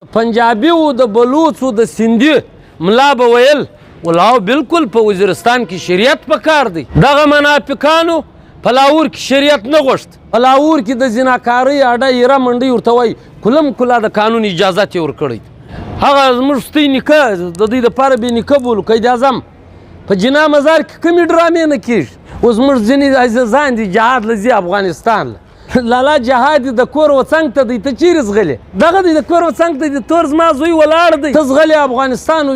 پنجابي و د بلوچ و د سندي ملا به ویل ولاو بالکل په وزیرستان کې شریعت پکار دی. دغه منافقانو په لاهور کې شریعت نه غوښت. په لاهور کې د زناکارۍ اډه ایره منډۍ ورته وایي کلم کلا د قانون اجازت یې ورکړی. هغه زموږ ستوی نیکه د دوی دپاره بې نیکه بولو قید اعظم په جنا مزار کې کومې ډرامې نه کېږي. اوس موږ ځینې عزیزان دي جهاد له ځي افغانستان لالا جهاد د کور وڅنګ ته دی ته چیرې ځغلې دغه دی د کور وڅنګ ته دی تور زما زوی ولاړ دی ته ځغلې افغانستان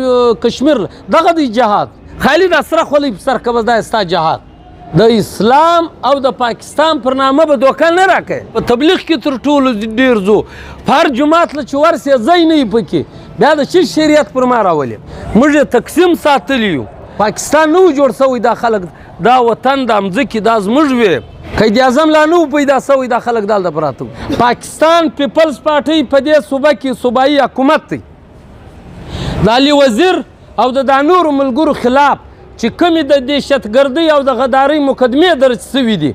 کشمیر دغه دی جهاد. خالد اسرح ولی په سر کبه دا ستا جهاد د اسلام او د پاکستان پر نامه به دوکه نه راکوي. په تبلیغ کې تر ټولو ډېر ځو په هر جومات له چې ورسې ځای نه وي پکې بیا د چی شریعت پر ما راولي. موږ یې تقسیم ساتلی یو. پاکستان نه و جوړ سوی دا خلک دا وطن دا مځکې دا زموږ وې. قید اعظم لا نه و پیدا سوی دا خلک دلته پراته وو. پاکستان پیپلز پارټۍ په دې صوبه کې صوبایي حکومت دی. د علي وزیر او د نورو ملګرو خلاف چې کومې د دهشتګردۍ او د غدارۍ مقدمې درج سوي دي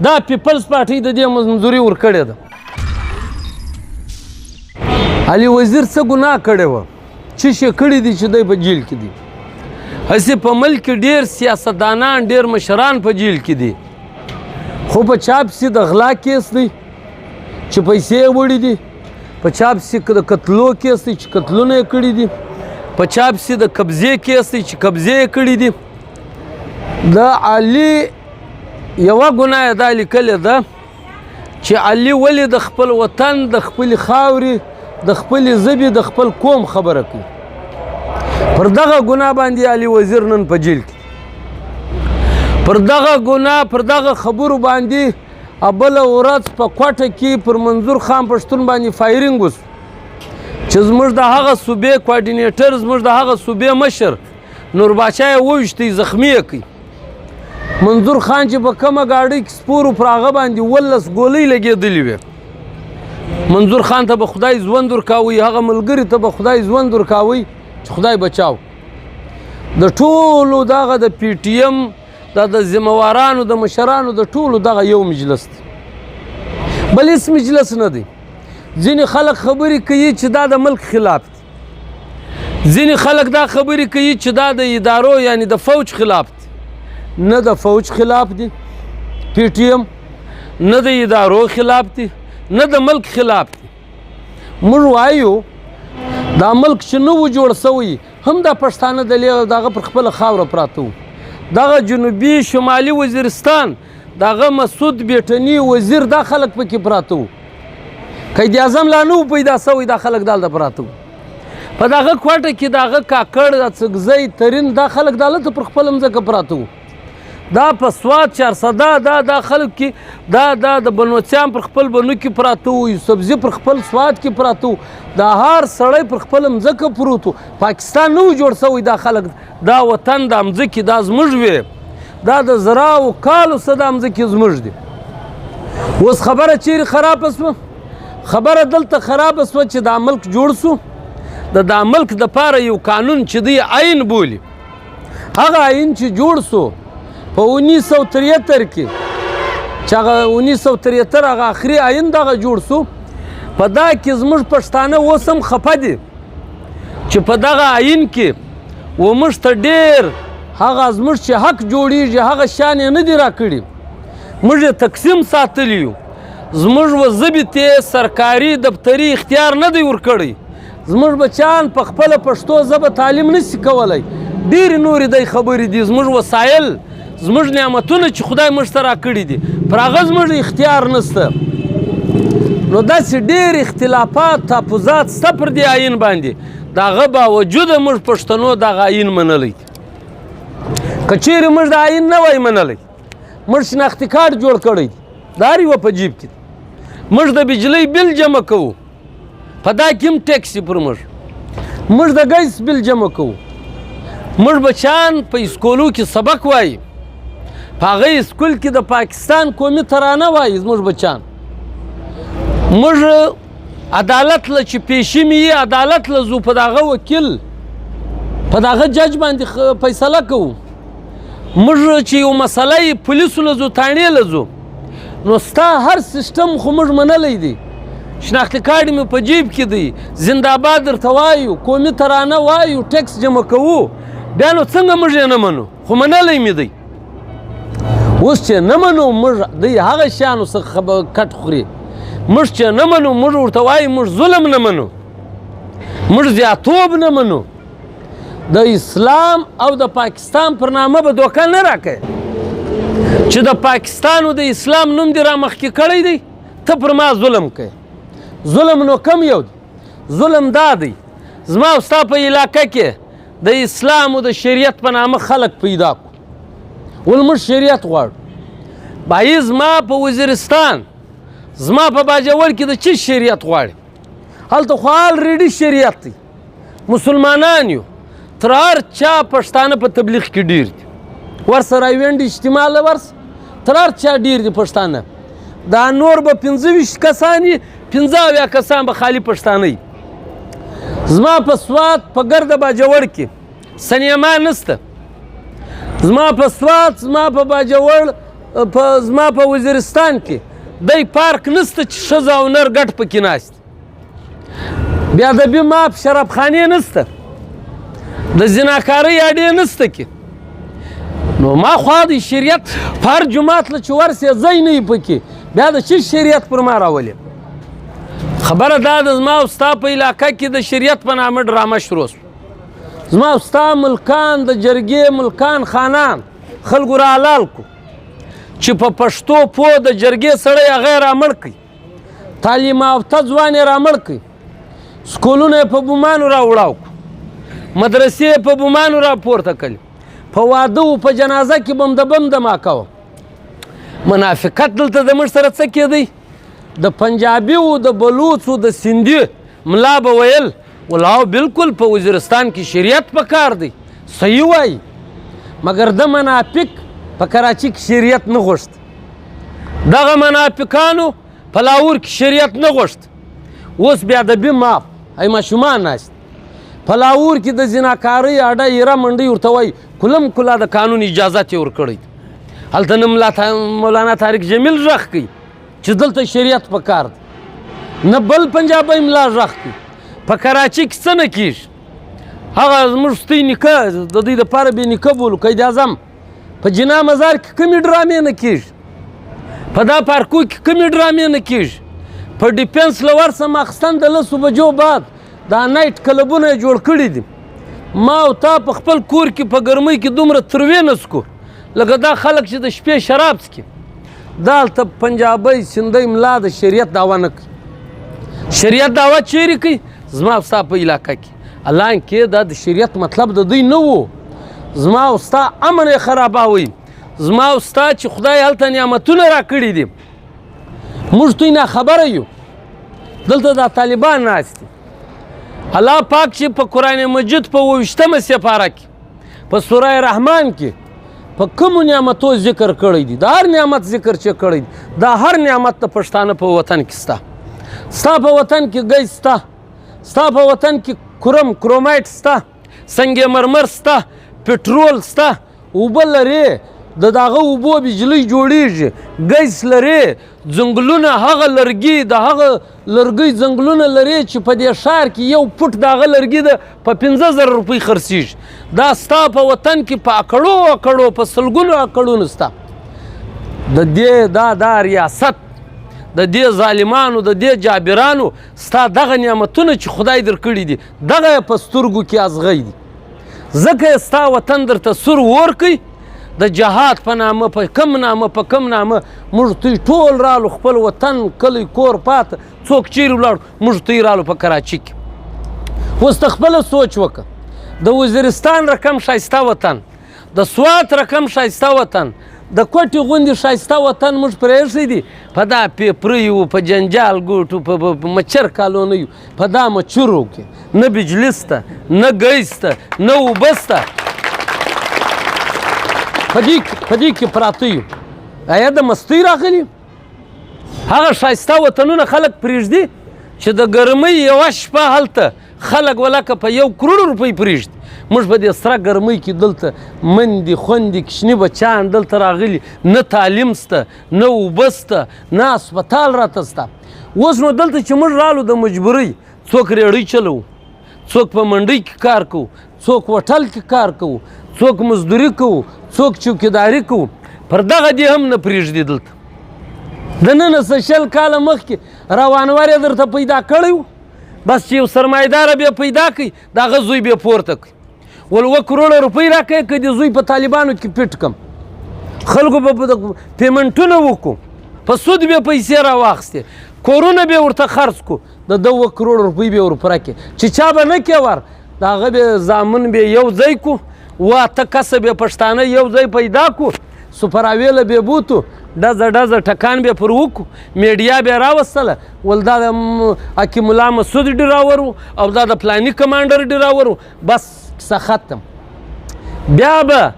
دا پیپلز پارټۍ د دې منظوري ورکړې ده. علي وزیر څه ګناه کړې وه څه شی کړي دي چې دی په جیل کې دي. هسې په ملک کې ډېر سیاستدانان ډېر مشران په جیل کې دي خو په چا پسې د غلا کیس دی چې پیسې یې وړي دي. په چا پسې د قتلو کیس دی چې قتلونه یې کړي دي. په چا پسې د قبضې کیس دی چې قبضې یې کړي دي. د علي یوه ګناه یې دا لیکلې ده چې علي ولې د خپل وطن د خپلې خاورې د خپلې ژبې د خپل قوم خبره کوي. پر دغه ګناه باندې علي وزیر نن په جیل کې. پر دغه ګناه پر دغه خبرو باندې بله ورځ په کوټه کې پر منظور خان پښتون باندې فایرینګ وسو چې زموږ د هغه صوبې کوارډینیټر زموږ د هغه صوبې مشر نور باچا یې وویشتی زخمي یې کړي. منظور خان چې په کومه ګاډۍ کې سپورو پر هغه باندې 19 ګولۍ لګېدلې وې. منظور خان ته به خدای ژوند ورکاوي هغه ملګري ته به خدای ژوند ورکاوي چې خدای بچاو. د ټولو دغه د پی ټي ایم دا د ذموارانو د مشرانو د ټولو دغه یو مجلس دی بل هېڅ مجلس نه دی. ځینې خلک خبرې کوي چې دا د ملک خلاف دي. ځینې خلک دا خبرې کوي چې دا د ادارو یعنی د فوج خلاف دي. نه د فوج خلاف دي پی ټي ایم نه د ادارو خلاف دي نه د ملک خلاف دي. موږ وایو دا ملک چې نه و جوړ سوی هم دا پښتانه دغه پر خپله خاوره پراته وو. دغه جنوبي شمالي وزیرستان دغه مسعود بیټني وزیر دا خلک پکې پراته وو. قید اعظم لا نه و پیدا سوی دا خلک دلته پراته وو. په دغه کوټه کې دغه کاکړ د څګزی ترین دا خلک دلته پر خپله مځکه پراته وو. دا په سوات چارسده دا خلک کې دا د بنوڅیان پر خپل بنو کې پراته وو. یوسفزي پر خپل سوات کې پراته وو. دا هر سړی پر خپله مځکه پروت وو. پاکستان نه و جوړ سوی دا خلک دا وطن دا مځکې دا زموږ وې. دا د زراو کالو څه دا مځکې زموږ دي. اوس خبره چیرې خرابه سوه خبره دلته خرابه سوه چې دا ملک جوړ سو. د دا ملک دپاره یو قانون چې دی عین بولي هغه عین چې جوړ سو په 1973 کې چې هغه 1973 هغه آخري عین دغه جوړ سو. په دا کې زموږ پښتانه اوس هم خفه دي چې په دغه عین کې موږ ته ډېر هغه زموږ چې حق جوړیږي هغه شیان یې نه دي راکړي. موږ یې تقسیم ساتلی یو. زموږ وظیفې ته سرکاري دفتري اختیار نه دی ورکړی. زموږ بچیان په خپله پښتو ژبه تعلیم نشي کولی. ډېرې نورې دی خبرې دي. زموږ وسایل زموږ نعمتونه چې خدای موږ ته راکړي دي پر هغه زموږ اختیار نشته. نو داسې ډېر اختلافات تحفظات شته پر دې عین باندې. د هغه باوجوده موږ پښتنو دغه عین منلی. که چیرې موږ د عین نه وای منلی موږ شناختي کارت جوړ کړی دا هر یوه په جیب کې. موږ د بجلۍ بل جمع کوو په دا کې هم ټیکس پر موږ. موږ د ګیس بل جمع کوو. موږ بچیان په اسکولو کې سبق وایي په هغه اسکول کې د پاکستان قومي ترانه وایي زموږ بچیان. موږ عدالت له چې پیشي مې عدالت له ځو په دغه وکیل په دغه جج باندې فیصله کوو. موږ چې یو مسله یې پولیسو له ځو تاڼې له ځو نو ستا هر سیسټم خو موږ منلی دی شناختي کارت مې په جیب کې دی، زنده‌باد درته وایو، قومي ترانه وایو، ټکس جمع کوو، بیا نو څنګه موږ یې نه منو؟ خو منلی مې دی. اوس چې نه منو موږ دی هغه شیانو څخه کټ خوري. موږ چې نه منو موږ ورته وایو موږ ظلم نه منو، موږ زیاتوب نه منو. د اسلام او د پاکستان پر نامه به دوکه نه راکوې چې د پاکستان او د اسلام نوم دې را مخکې کړی دی، ته پر ما ظلم کوې. ظلم نو کم یو دی؟ ظلم دا دی زما او ستا په علاقه کې د اسلام او د شریعت په نامه خلک پیدا کړو. ول موږ شریعت غواړو. بایی زما په وزیرستان، زما په باجوړ کې د چی شریعت غواړي؟ هلته خو الریډي شریعت دی، مسلمانان یو. تر هر چا پښتانه په تبلیغ کې ډیر دي، ورسره ایونډ اجتماع له ورس تر هر چا ډیر دي پښتانه. دا نور به 25 کسان وي، 15 کسان به خالي پښتانه وي. زما په سوات په ګرده باجوړ کې سینما نسته، زما په سوات، زما په باجوړ، زما په وزیرستان کې دی پارک نسته چې ښځه او نر ګډ پکې ناست. بیا د بي ماپ شرابخانې نسته، د زناکارۍ اډې نسته کې. نو ما خوا د شریعت په هر جومات له چې ورسې ځای نه وي پکې، بیا د چی شریعت پر ما راولې؟ خبره دا ده زما او ستا په علاقه کې د شریعت په نامه ډرامه شروع شوه. زما او ستا ملکان، د جرګې ملکان، خانان خلکو را حلال کړو چې په پښتو پوه د جرګې سړی هغه یې رامړ کړي، تعلیم یافته ځوان یې رامړ کړي، سکولونه یې په بومانو راوړاو کړو، مدرسې یې په بومانو راپورته کړلې، په واده و په جنازه کې به م د بم دما کوه. منافقت دلته د موږ سره څه کېدی؟ د پنجابي و، د بلوڅ و، د سندي ملا به ویل ولاو بالکل په وزیرستان کې شریعت پکار دی، صحیح وایي. مګر د منافق په کراچي کې شریعت نه غوښت، دغه منافقانو په لاهور کې شریعت نه غوښت. اوس بیا د بي ماپ ای ماشومان ناست په لاهور کې د زناکارۍ اډه ایره منډۍ ورته وایي کلم کلا د قانون اجازت یې ورکړی. هلته نه مولانا طارق جمیل غږ کوي چې دلته شریعت پکار دی، نه بل پنجابی ملا غږ کوي. په کراچي کې څه نه کېږي؟ هغه زموږ ستی نیکه د دوی دپاره بې نیکه بولو قید اعظم، په جنا مزار کې کومې ډرامې نه کېږي؟ په دا پارکو کې کومې ډرامې نه کېږي؟ په ډیفینس له ورڅه ماخستن د 10 بجو بعد دا نایټ کلبونه یې جوړ کړي دي. ما او تا په خپل کور کې په ګرمۍ کې دومره تروې نه څکو لکه دا خلک چې د شپې شراب څکي. دا هلته پنجابی سندی ملا د شریعت دعوه نه کوي. شریعت دعوه چیرې کوي؟ زما او ستا په علاقه کې. حالانکې دا د شریعت مطلب د دوی نه و. زما او ستا امن یې خرابوي، زما او ستا چې خدای هلته نعمتونه راکړي دي، موږ دوی ناخبره یو. دلته دا طالبان ناست دي. الله پاک چې په قرآن مجید په 28مه سپاره کې په سوره رحمان کې په کومو نعمتو ذکر کړی دی، د هر نعمت ذکر چې کړی دی، دا هر نعمت د پښتانه په وطن کې ستا. ستا په وطن کې ګیس ستا، ستا په وطن کې کرومایټ ستا، سنگ مرمر ستا، پټرول ستا، اوبه لرې، د دغه اوبو بجلی جوړیږي، ګیس لرې، ځنګلونه هغه لرګي، د هغه لرګي ځنګلونه لرې چې په دې ښار کې یو فوټ د هغه لرګي د په 50,000 روپۍ خرڅېږي. دا ستا په وطن کې په اکړو اکړو په سلګونو اکړونو ستا. د دې دا ریاست د دې ظالمانو د دې جابرانو ستا دغه نعمتونه چې خدای درکړي دي دغه یې په سترګو کې ازغی دي. ځکه یې ستا وطن درته سور ورکوي د جهاد په نامه، په کم نامه، په کم نامه. موږ دوی ټول رالو خپل وطن کلی کور پاته، څوک چیرې ولاړو، موږ دوی رالو په کراچي کې. اوس ته خپله سوچ وکړه، د وزیرستان رقم ښایسته وطن، د سوات رقم ښایسته وطن، د کوټې غوندې ښایسته وطن موږ پرېښی دي په دا پیپریو، په جنجال ګوټو، په مچر کالونیو، په دا مچرو کې نه بجلی سته، نه ګیس سته، نه اوبه سته. په دې کې پراته یو. آیا د مستۍ راغلي؟ هغه ښایسته وطنونه خلک پرېږدي چې د ګرمۍ یوه شپه هلته خلک ولکه په 1 کروڑ روپۍ پرېږدي. موږ په دې سره ګرمۍ کې دلته مندې خوندې کشني بچیان دلته راغلي، نه تعلیم سته، نه اوبه سته، نه هسپتال راته سته. اوس نو دلته چې موږ رالو د مجبورۍ څوک ریړۍ چلو، څوک په منډۍ کې کار کوو، څوک هوټل کې کار کوو، څوک مزدوري کوو، څوک چوکیداري کوو، پر دغه دې هم نه پرېږدي. دلته د نن څه 20 کاله مخکې روانوار یې درته پیدا کړی و، بس چې یو سرمایهداره بیا پیدا کړي د هغه زوی بیا پورته کړي، ول 2 کروړه روپۍ راکړئ که د زوی په طالبانو کې پټ کړم. خلکو به پیمنټونه وکړو، په سود بیا پیسې راواخیستې، کورونه بیا ورته خرڅ کړو، د 2 کروړ روپۍ بیا ورپوره کړې چې چا به نه کې ور د هغه بیا زامن بیا یو ځای کړو، 8 کسه بیا پښتانه یو ځای پیدا کړو، سوپراویله بیا بوتو، ډزه ټکان بیا پر وکړو، میډیا بیا راوستله، ول دا د حکیم الله مسعود ډراور و او دا د فلاني کمانډر ډراور و، بس کیسه ختم. بیا به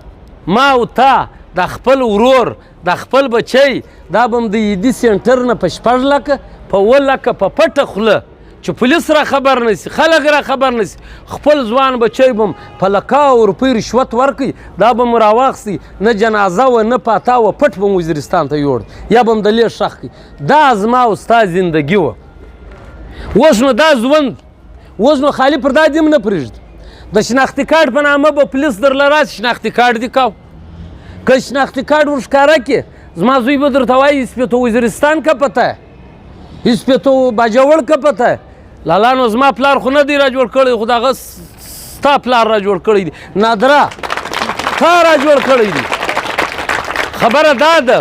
ما او تا د خپل ورور د خپل بچی دا به م د ایدي سینټر نه په 6 لکه په 1 لکه په پټه خوله چې پولیس را خبر نسی، خلک را خبر نسی، خپل ځوان بچی به م په لکاو روپۍ رشوت ورکوي، دا به م راواخیستي، نه جنازه وه نه پاتا وه، پټ به م وزیرستان ته یوړ یا به م د لیږ ښخ کړي. دا زما او ستا زندګي وه. اوس نو دا ژوند اوس نو خالي پر دا دې م نه پرېږدي. د شناختي کارډ په نامه به پولیس درله راسي، شناختي کارډ دې کاو، که شناختي کارډ ور ښکاره کړې زما زوی به درته وایي اسپیتو وزیرستان که پته ہے، اسپیتو باجوړ که پته ہے. لالا نو زما پلار خو نه دی را جوړ کړی، خو د هغه ستا پلار را جوړ کړی دی، نادره تا را جوړ کړی دی. خبره دا ده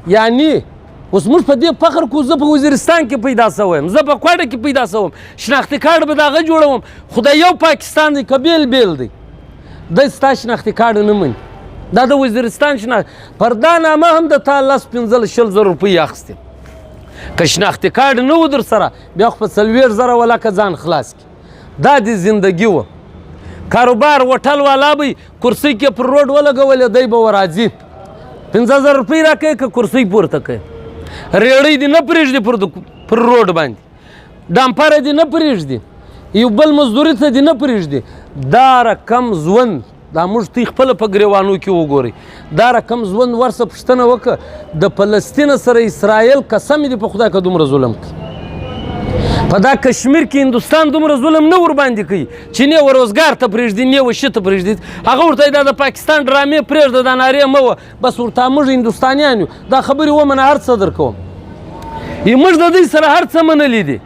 یعنی اوس موږ په دې فخر کوو زه په وزیرستان کې پیدا سوی یم، زه په کوټه کې پیدا سوم، شناختي کارډ به د هغه جوړوم، خو د یو پاکستان دی که بیل دی، دی ستا شناختي کارډ نه مني، دا د وزیرستان پر دا نامه هم د تا 10-15-20 زره روپۍ اخیستې. که شناختي کارډ نه و در سره بیا خو په 40 زره ولکه ځان خلاص کړي. دا دې زندګي وه. کاروبار هوټل والا به کرسۍ کې پر روډ ولګولې، دی به وراځي 15 زره روپۍ راکوي که کرسۍ پورته کوي، ریړۍ دې نه پرېږدي پر روډ باندې، ډامپره دې نه پرېږدي، یو بل مزدوري ته دې نه پرېږدي. دا رقم ژوند دا موږ ته خپله په ګریوانو کې وګورئ، دا رقم ژوند ورسه پوښتنه وکړه د فلسطین سره اسرائیل قسم دې په خدای که دومره ظلم کوي، په دا کشمیر کې هندوستان دومره ظلم نه ورباندې کوي چې نه وروزګار ته پرېږدي نه وشي ته پرېږدي. هغه ورته دا د پاکستان ډرامې پرېږده، دا نارې مه وه، بس ورته موږ هندوستانیان یو، دا خبرې ومنه هر څه در کوم. موږ د دوی سره هر څه منلي دي،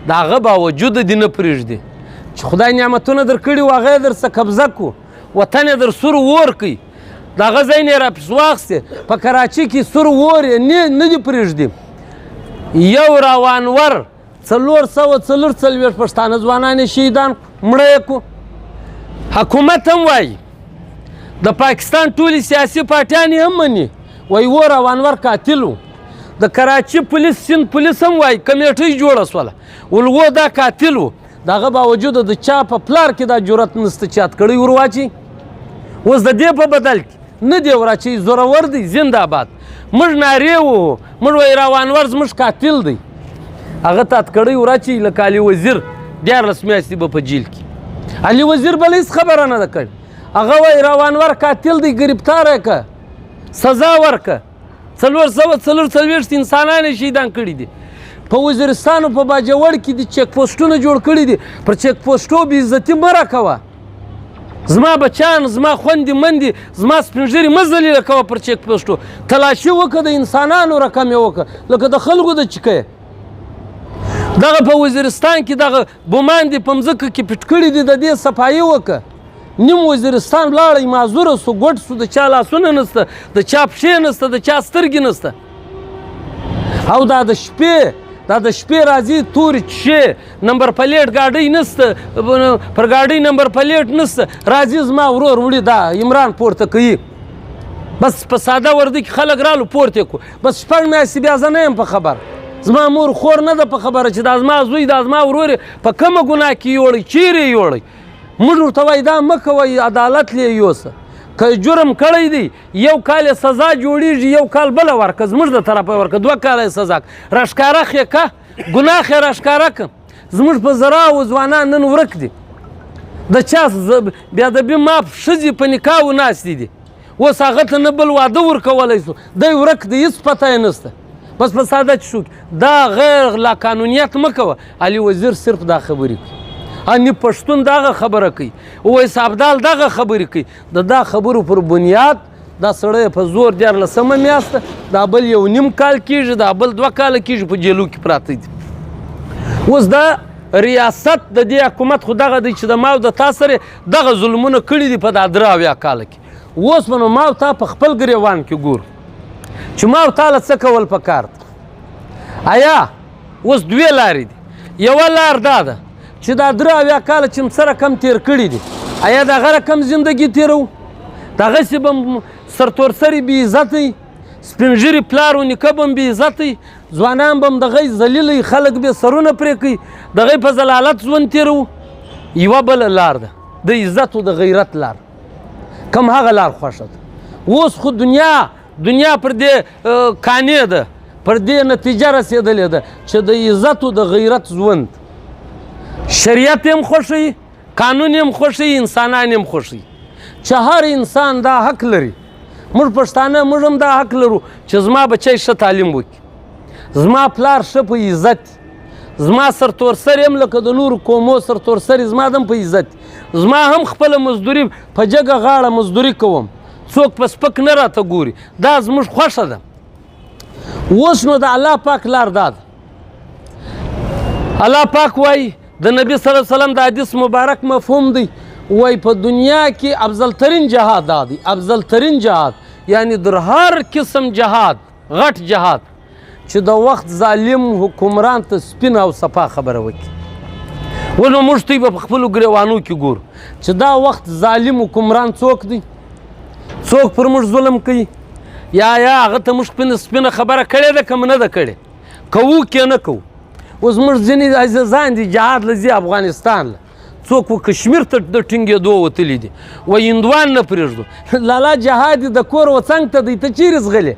د هغه باوجود دې نه پرېږدي چې خدای نعمتونه در کړي وو هغه یې در څه قبضه کړو، وطن یې در سور اور کوي، د هغه ځای نه یې راپس واخیستې، په کراچۍ کې سور اور یې نه دې پرېږدي. یو روانور 444 پښتانه ځوانان یې شهیدان مړه یې کړو. حکومت هم وایي، د پاکستان ټولې سیاسي پارټیان یې هم مني، وایي و روانور قاتل و. د کراچي پولیس سیند پولیس هم وایي کمیټۍ جوړه سوله، ول و دا قاتل و، د هغه باوجود د چا په پلار کې دا جرأت نشته چې هتکړۍ ور واچوي. اوس د دې په بدل کې نه دی وراچوي، زورور دی، زنده‌باد. موږ نارې ووهو، موږ وایي روانور زموږ قاتل دی، هغه ته هتکړۍ ور اچوي لکه علي وزیر 14 میاشتې به په جیل کې. علي وزیر بله هېڅ خبره نه ده کړې، هغه وایي روانور قاتل دی، ګرفتار یې که، سزا ورکه. 444 انسانان یې شهیدان کړي دي. په وزیرستان او په باجوړ کې د چیک پوسټونه جوړ کړي دي، پر چیک پوسټو بې عزتي مه راکوه، زما بچیان زما خویندې مندې زما سپین ږیري مه ذلیله کوه پر چیک پوسټو. تلاشي وکړه د انسانانو رقم یې وکړه لکه د خلکو د چیکه. دغه په وزیرستان کې دغه بومان دې په مځکه کې پټ کړي دي، د دې صفایي وکړه. نیم وزیرستان لاړی معذوره سو، ګوټ سو، د چا لاسونه نسته، د چا پښې نسته، د چا سترګې نسته. او دا د شپې راځي تورې شیشې، نمبر پلیټ ګاډۍ نسته، پر ګاډۍ نمبر پلیټ نسته، راځي زما ورور وړي دا عمران پورته کوي، بس په ساده ورده کې خلک رالو پورته یې کړو، بس 6 میاشتې بیا زه نه یم په خبر، زما مور خور نه ده په خبره چې دا زما زوی دا زما ورور په کومه ګناه کې یوړی، چیرې یې یوړی. موږ ورته وایي دا مه کوئ، عدالت لې یوسه، که جرم کړی دی 1 کال یې سزا جوړېږي، 1 کال بله ورکه، زموږ د طرفه ورکه، 2 کاله یې سزا راښکاره خې که ګناه یې راښکاره که. زموږ په زراو ځوانان نن ورک دي، د چا بیا د بې ماپ ښځې په نکاحو ناستې دي، اوس هغه ته نه بل واده ورکولی سو، دی ورک دی، هېڅ پته یې نسته. بس په ساده شو دا غیر لا قانونیت مه کوه. علي وزیر صرف دا خبرې کوي. اني پښتون دغه خبره کوي، اویس ابدال دغه خبرې کوي. د دا خبرو پر بنیاد دا سړی په زور 14مه میاشته، دا بل 1.5 کال کېږي، دا بل 2 کاله کېږي په جیلو کې پراته دي. اوس دا ریاست د دې حکومت خو دغه دی چې د ما او د تا سره دغه ظلمونه کړي دي په دا 83 کاله کې. اوس به نو ما او تا په خپل ګریوان کې ګورو چې ما او تا له څه کول پکار دي. آیا اوس 2 لارې دي. یوه لار دا ده چې دا 83 کاله چې م سره کم تیر کړي دي، آیا د هغه رقم زندګي تیرو؟ دغسې به سرتورسري بې عزتي، سپین ږیري پلار و نیکه به م بې عزتي، ځوانان به م دغی ذلیلئ، خلک به سرونه پرې کوي، دغی په ضلالت ژوند تیرو. یوه بله لار ده د عزت و د غیرت لار. کم هغه لار خوښه ده. اوس خو دنیا پر دې کانې ده، پر دې نتیجه رسېدلې ده چې د عزت و د غیرت ژوند، شریعت هم خوښوي، قانون هم خوښوي، انسانان هم خوښوي چې هر انسان دا حق لري. موږ پښتانه موږ هم دا حق لرو چې زما بچی ښه تعلیم وکړي، زما پلار ښه په عزت، زما سرتورسر هم لکه د نورو قومو سرتورسري زما هم په عزت، زما هم خپله مزدوري په جګه غاړه مزدوري کوم، څوک په سپک نه راته ګوري. دا زموږ خوښه ده. اوس نو د الله پاک لار دا ده. الله پاک وایي، د نبی صلی الله علیه وسلم د حدیث مبارک مفهوم دی، وای په دنیا کې افضل ترین جهاد دا دی. افضل ترین جهاد یعنی در هر قسم جهاد، غټ جهاد چې د وخت ظالم حکمران ته سپین او صفا خبره وکړي. ونو موږ ته په خپلو ګریوانو کې ګورو چې دا وخت ظالم حکمران څوک دی، څوک پر موږ ظلم کوي، یا هغه ته موږ سپینه خبره کړې ده که نه ده کړې، کوو که نه کوو. اوس موږ ځینې عزیزان دي جهاد له ځي افغانستان له، څوک و کشمیر ته د ټینګېدو وتلي دي، و هندوان نه پرېږدو. لالا جهاد د کور و څنګ ته دی، ته چیرې ځغلې؟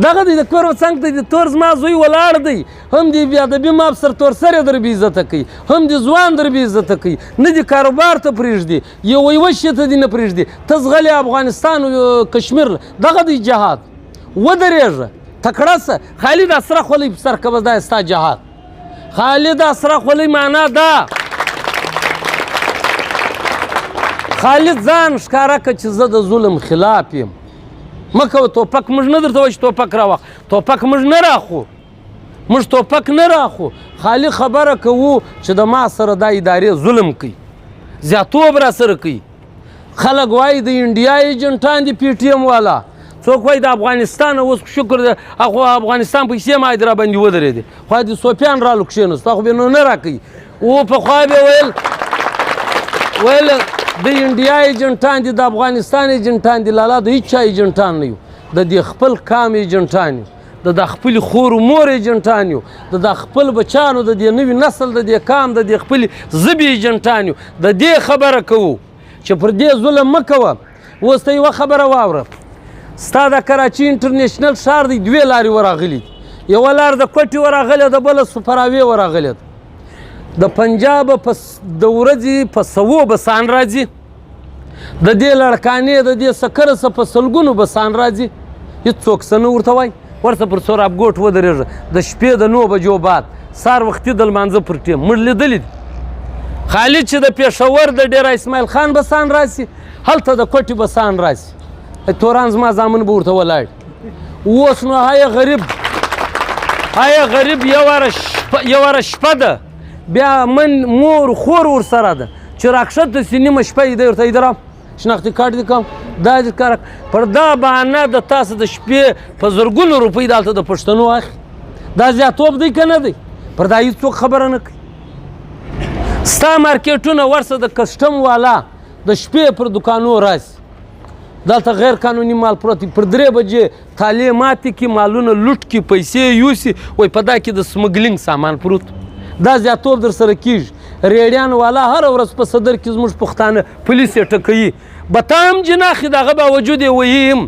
دغه دی د کور و څنګ ته دی، تور زما زوی ولاړ دی، هم دې بې ادبي ماپ سرتورسر یې در بې عزته کوي، هم دې ځوان در بې عزته کوي، نه دې کاروبار ته پرېږدي، یوه شي ته دې نه پرېږدي، ته ځغلې افغانستان و کشمیر. دغه دی جهاد. ودرېږه، تکړه سه. خالد اسره خولۍ په سر که دا ستا جهاد. خالد اسره خولۍ معنا ده خالد ځان ښکاره که چې زه د ظلم خلاف یم. مه کوه توپک. موږ نه درته وایو چې توپک راواخ، توپک موږ نه راخو، موږ توپک نه راخو. خالي خبره کوو چې د ما سره دا ادارې ظلم کوي، زیاتوب را سره کوي. خلک وایي د انډیا ایجنټان دي، پی ټي ایم والا، څوک وایي د افغانستان. اوس شکر د افغانستان پیسې ما دې را باندې ودرېدې، خوا دې سوفیان رالو کښېناست، خو به نو نه راکوي. او پخوا به ویل د انډیا ایجنټان دي، د افغانستان ایجنټان دي. لالا د هیچ چا ایجنټان نه یو، د دې خپل قام ایجنټان یو، د خپل خور و مور ایجنټان یو، د خپل بچانو، د دې نوي نسل، د دې قام، د دې خپل ژبې ایجنټان یو. د دې خبره کوو چې پر دې ظلم مه کوه. اوس ته یوه خبره واوره، ستا د کراچي انټرنیشنل ښار دی 2 لارې ورغلي دي. یوه لار د کوټې ورغلې ده، بله سوپراوې ورغلې ده. د پنجاب د ورځې په 100 بسان راځي، د دې لړکانې د دې سکره څه په سلګونو بسان راځي. هېڅوک څه نه ورته وایي. ورته پر سورابګوټ ودرېږه، د شپې د 9 بجو بعد سهار وختي د لمانځه پر ټیم موږ لیدلي دي. خالد چې د پېښور د ډېره اسماعیل خان بسان راسي، هلته د کوټې بسان راسي. توران زما زامن به ورته ولاړ. اوس نو هایه غریب یو واره شپه ده، بیا من مور خور ورسره ده چې راکښته سي نیمه شپه یې دی ورته ایدرام شناختي کارت دې کوم دا دې کار پر دا بهانه د تاسو د شپې په زرګونو روپۍ دلته د پښتنو اخلي. دا زیاتوب دی که نه دی؟ پر دا هېڅوک خبره نه کوي. ستا مارکېټونه ورسه د کسټم والا د شپې پر دوکانو راسي، دلته غیر قانوني مال پروت دی، پر 3 بجې تالې ماتې کړي، مالونه لوټ کړي، پیسې یوسي، وایي په دا کې د سمګلینګ سامان پروت. دا زیاتوب در سره کېږي. ریډیان والا هره ورځ په صدر کې زموږ پښتانه پولیس یې ټکوي، بتام جناخي د هغه باوجود یې وییم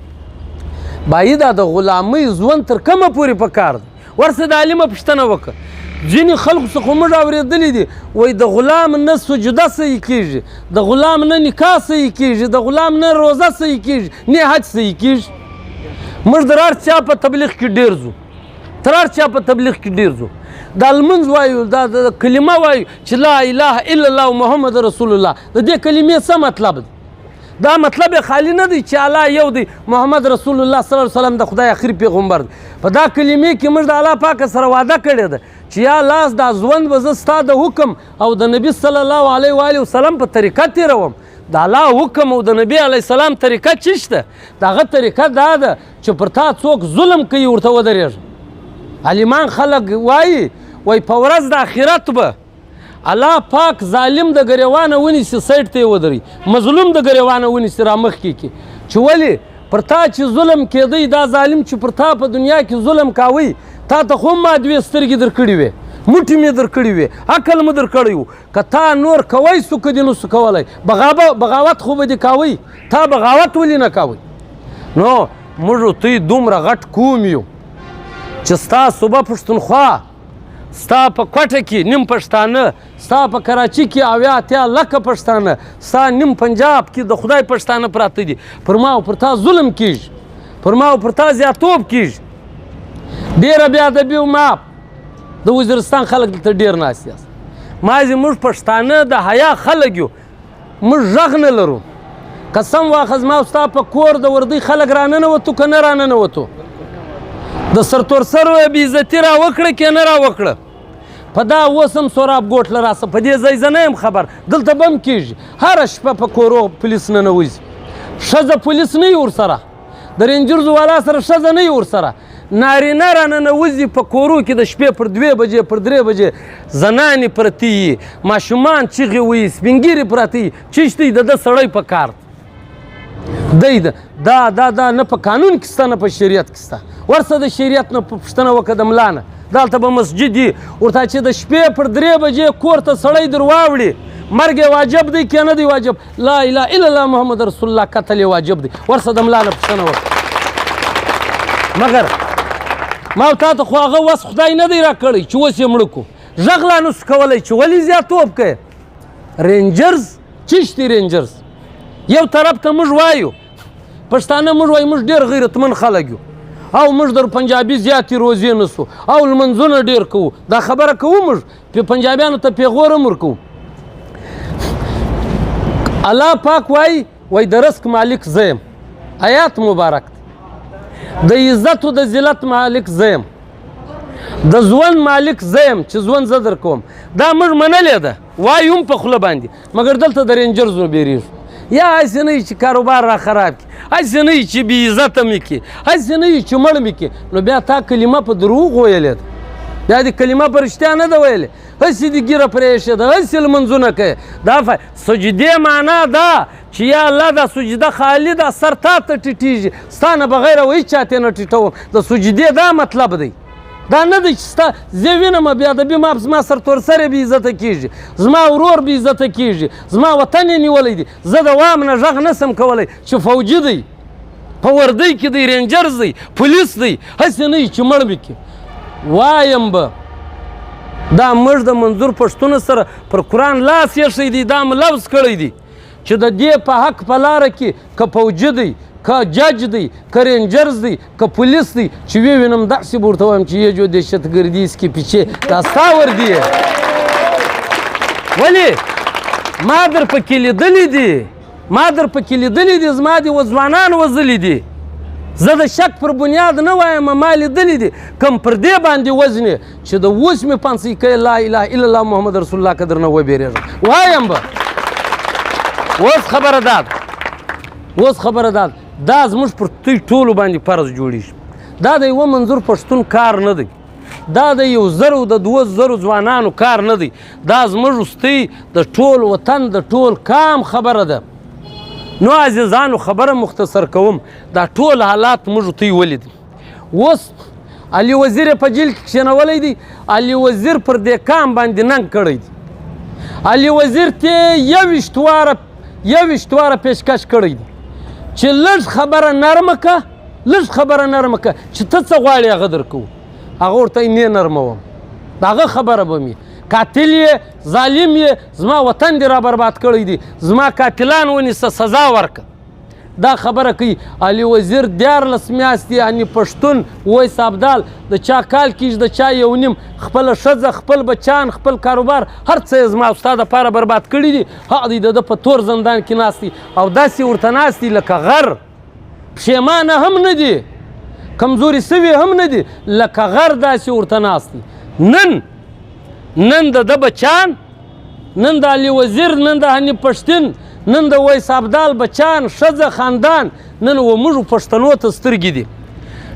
باید دا د غلامۍ ژوند تر کومه پورې پکار دی. ورسه د عالمه پوښتنه وکړه. ځینې خلکو څخه موږ اورېدلي دي، وایي د غلام نه سجده صحیح کېږي، د غلام نه نکاح صحیح کېږي، د غلام نه روزه صحیح کېږي، نه حج صحیح کېږي. موږ د هر چا په تبلیغ کې ډېر ځو، تر چا په تبلیغ کې ډېر ځو دا لمونځ وایو دا د کلمه وایو چې لا اله الا الله محمد رسول الله د دې کلمې څه مطلب دی دا مطلب یې خالی نه دی چې الله یو دی محمد رسول الله صلی الله علیه وسلم د خدای آخري پیغمبر دی په دا کلمې کې موږ د الله پاک سره وعده کړې ده چې یا لاس دا ژوند به زه ستا د حکم او د نبي صلی الله علیه و آله وسلم په طریقه تېروم د الله حکم او د نبي علیه السلام طریقه څه شته د هغه طریقه دا ده چې پر تا څوک ظلم کوي ورته ودرېږه عالمان خلک وایي په ورځ د آخرت به الله پاک ظالم د ګریوانه ونیسي سایډ ته یې ودروي مظلوم د ګریوانه ونیسي را مخکې کړي چې ولې پر تا چې ظلم کېدی دا ظالم چې پر تا په دنیا کې ظلم کاوی تا ته خو ما دوې سترګې در کړې وې موټې مې در کړې وې عقل مې در کړی و که تا نور کوی سو که دې نسو کولی بغاوت خو به دې کوی تا بغاوت ولې نه کوی نو موږ توی دومره غټ قوم یو چې ستا صوبه پښتونخوا ستا په کوټه کې نیم پښتانه ستا په کراچي کې اویا اتیا لکه پښتانه ستا نیم پنجاب کې د خدای پښتانه پراته دي پر ما او پر تا ظلم کیږي پر ما او پر تا زیاتوب کیږي ډېره بې ادبي او معاف د وزیرستان خلک دلته ډېر ناست یاست مازې موږ پښتانه د حیا خلک یو موږ غږ نه لرو قسم واخه زما او ستا په کور د وردۍ خلک راننوتو که نه راننوتو د سرتور سر بې عزتي را وکړه که نه را وکړه په دا اوس هم سوراب ګوټله راسه په دې ځای زه نه یم خبر دلته به هم کېږي هره شپه په کورو پولیس ننوځي ښځه پولیس نه وي ورسره د رینجرزو والا سره ښځه نه وي ورسره نارینه راننوځي په کورو کې د شپې پر 2 بجې پر 3 بجې زنانې پرتې وي ماشومان چیغې وایي سپین ږیرې پراته وي چیشته وي د ده سړی په کار دی دا نه په قانون کې شته نه په شریعت کې شته ورسه د شریعت نه پوښتنه وکړه د ملا نه دلته به مسجد وي ورته چې د شپې پر 3 بجې کور ته سړی در واوړي مرګ یې واجب دی که نه دی واجب لا اله الا الله محمد رسول الله قتل یې واجب دی ورسه د ملا نه پوښتنه وکړه مګر ما تا ته خو هغه وس خدای نه دی راکړی چې اوس یې مړه کړو غږ لا نسو کولی چې ولې زیاتوب کوې رینجرز چشتي رینجرز یو طرف ته موږ وایو پښتانه موږ وایو موږ ډېر غیرتمن خلک یو او موږ در پنجابي زیاتې روزې نسو او لمنځونه ډېر کوو دا خبره کوو موږ پنجابیانو ته پیغور هم ورکوو الله پاک وایي د رزق مالک زه یم آیات مبارک د عزت او د ذلت مالک زه یم د ژوند مالک زه یم چې ژوند زه در کوم دا موږ منلې ده وایو هم په خوله باندې مګر دلته د رینجرز نه بیریږو یا هسې نه وي چې کاروبار را خراب کړي هسې نه وي چې بې عزته مې کړي هسې نه وي چې مړ مې کړي نو بیا تا کلمه په دروغ ویلې ده بیا دې کلمه په رښتیا نه ده ویلې هسې دې ګیره پرې ایښې ده هسې لمنځونه کوې دا سجدې معنا ده چې یا الله دا سجده خالي ده سر تا ته ټیټېږي ستا نه بغیر او هېڅ چا ته نه ټیټوم د سجدې دا مطلب دی دا نه دی چې ستا زه وینم بې ادبي ما زما سرتور سر یې بې عزته کېږي زما ورور بې عزته کېږي زما وطن یې نیولی دی زه د وام نه غږ نسم کولی چې فوجي دی په وردۍ کې دی رینجرز دی پولیس دی هسې نه وي چې مړ مې کړي وایم به دا موږ د منظور پښتون سره پر قرآن لاس ایښی دی دا مې لفظ کړی دی چې د دې په حق په لاره کې که فوجي دی که جج دی که رینجرز دی که پولیس دی چې وینم داسې به ورته وایم چې یې جو دهشتګردي اس کې پیچھے دا ستا وردي ولې ما در پکې لیدلی دي ما در پکې لیدلی دي زما دي ځوانان وژلي دي زه د شک پر بنیاد نه وایم ما لیدلی دي کوم پر دې باندې وزنې چې د اوس مې پانسۍ کوي لا اله الا الله محمد رسول الله که درنه وبېرېږم وایم به اوس خبره ده دا زموږ پر دوی ټولو باندې فرض جوړېږي دا د یوه منظور پښتون کار نه دی دا د 1,000 د 2,000 ځوانانو کار نه دی دا زموږ وروستۍ د ټول وطن د ټول کام خبره ده نو عزیزانو خبره مختصر کوم دا ټول حالات موږ ته یې ولیدي اوس علي وزیر په جیل کې کښېنولی دی علي وزیر پر دې کام باندې ننګ کړی دی علي وزیر ته 21 واره پیشکش کړی دی چې لږ خبره نرمه که چې ته څه غواړې هغه درکوو هغه ورته یې نه نرموم د هغه خبره به مې قاتل یې ظالم یې زما وطن دې را برباد کړی دی زما قاتلان ونیسه سزا ورکړه دا خبره کوي علي وزیر 14 میاشتې یعنې پښتون ویس ابدال د چا کال کېږي د چا یو نیم خپله ښځه خپل بچیان خپل کاروبار هر څه یې زما او ستا دپاره برباد کړي دي هغه دی د ده په تور زندان کې ناست دي او داسې ورته ناست دي لکه غر پښیمانه هم نه دي کمزوري سوي هم نه دي لکه غر داسې ورته ناست دي نن د ده بچیان نن د علي وزیر نن د حنیف پښتین نن د ویس ابدال بچیان ښځه خاندان نن و موږ پښتنو ته سترګې دي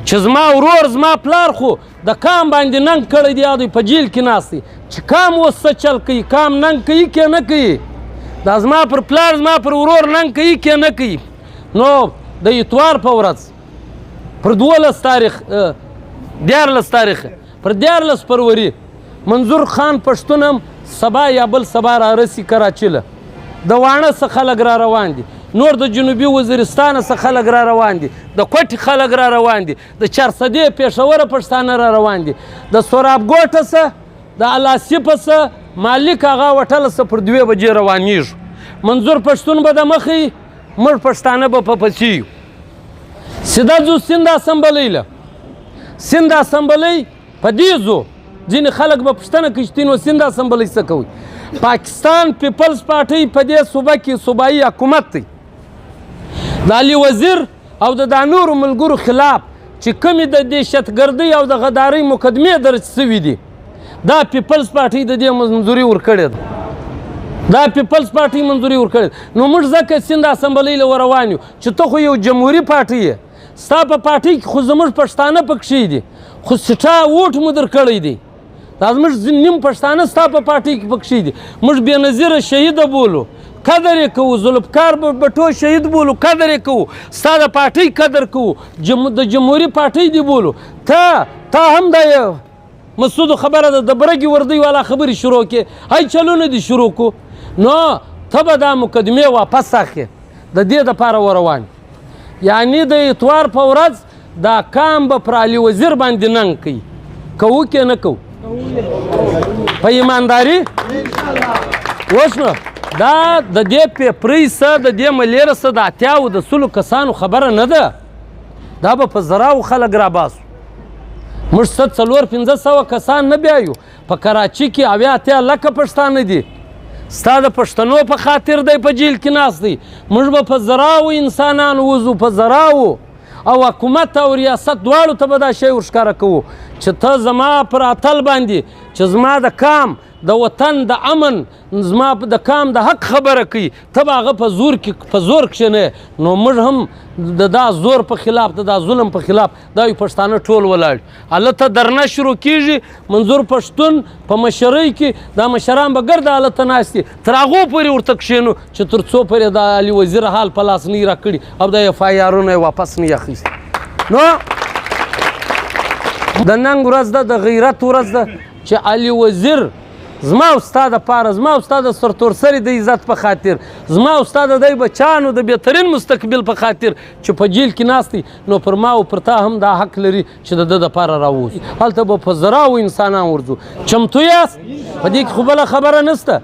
چې زما ورور زما پلار خو د کام باندې ننګ کړی دی او دوی په جیل کې ناست دی چې کام اوس څه چل کوي کام ننګ کوي که نه کوي دا زما پر پلار زما پر ورور ننګ کوي که نه کوي نو د اتوار په ورځ پر 12 تاریخ 14 تاریخ پر 14 فروری منظور خان پښتون هم سبا یا بل سبا را رسي کراچي له د واڼه څخه خلک را روان دي نور د جنوبي وزیرستان څخه خلک را روان دي د کوټې خلک را روان دي د چارسدې پېښوره پښتانه را روان دي د سوراب ګوټه څه د الاسیپه څه مالک هغه وټله څه پر 2 بجې روانېږو منظور پښتون به د مخې موږ پښتانه به په پسې یو سیده ځو سیند اسمبلۍ له سیند اسمبلۍ په دې ځو ځینې خلک به پوښتنه کوي چې نو سیند اسمبلۍ څه کوي پاکستان پیپلز پارټۍ په دې صوبه کې صوبایي حکومت دی د علي وزیر او د نورو ملګرو خلاف چې کومې د دهشتګردۍ او د غدارۍ مقدمې درج سوي دي دا پیپلز پارټۍ د دې منظوري ورکړې ده دا پیپلز پارټۍ منظوري ورکړې ده نو موږ ځکه سیند اسمبلۍ له روان یو چې ته خو یو جمهوري پارټۍ یې ستا په پارټۍ کې خو زموږ پښتانه پکښې دي خو سټا ووټ مو درکړی دی دا زموږ نیم پښتانه ستا په پارټۍ کې پکښې دي موږ بېنظیره شهیده بولو قدر یې کوو ذوالفقار بټو شهید بولو قدر یې کوو ستا د پارټۍ قدر کوو د جمهوري پارټۍ دی بولو تا هم د مسعودو خبره ده د برګې وردۍ والا خبرې شروع کې هی چلونه دي شروع کو نو ته به دا مقدمې واپس اخلې د دې دپاره وروان یعنې د اتوار په ورځ دا کام به پر علي وزیر باندې ننګ کوي کوو که نه کوو په ایمانداري اوس نو دا د دې پیپرۍ څه د دې ملیره څه د 80 د 100 کسانو خبره نه ده دا به په زراو خلک راباسو موږ 400-500 کسان نه بیایو په کراچي کې 80 لکه پښتانه دي ستا د پښتنو په خاطر دی په جیل کې ناست دی موږ به په زراو انسانان وځو په زراو او حکومت او ریاست دواړو ته به دا شی ورښکاره کوو چې ته زما پر اتل باندې چې زما د کام د وطن د امن زما د کام د حق خبره کوي ته به هغه په زور کښېنې نو موږ هم د دا زور په خلاف د دا ظلم په خلاف دا یو پښتانه ټول ولاړ هلته درنه شروع کېږي منظور پښتون په مشرۍ کې دا مشران به ګرده هلته ناست دي تر هغو پورې ورته کښېنو چې تر څو پورې د علي وزیر حال په لاس نه یې راکړي او د FIR-ونه یې واپس نه یې اخیستي نو د ننګ ورځ ده د غیرت ورځ ده چې علي وزیر زما او ستا دپاره زما او ستا د سرتورسري د عزت په خاطر زما او ستا د دی بچیانو د بهترین مستقبل په خاطر چې په جیل کې ناست دی نو پر ما او پر تا هم دا حق لري چې د ده دپاره راووځو هلته به په زراو انسانان ورځو چمتو یاست په دې کې خو بله خبره نشته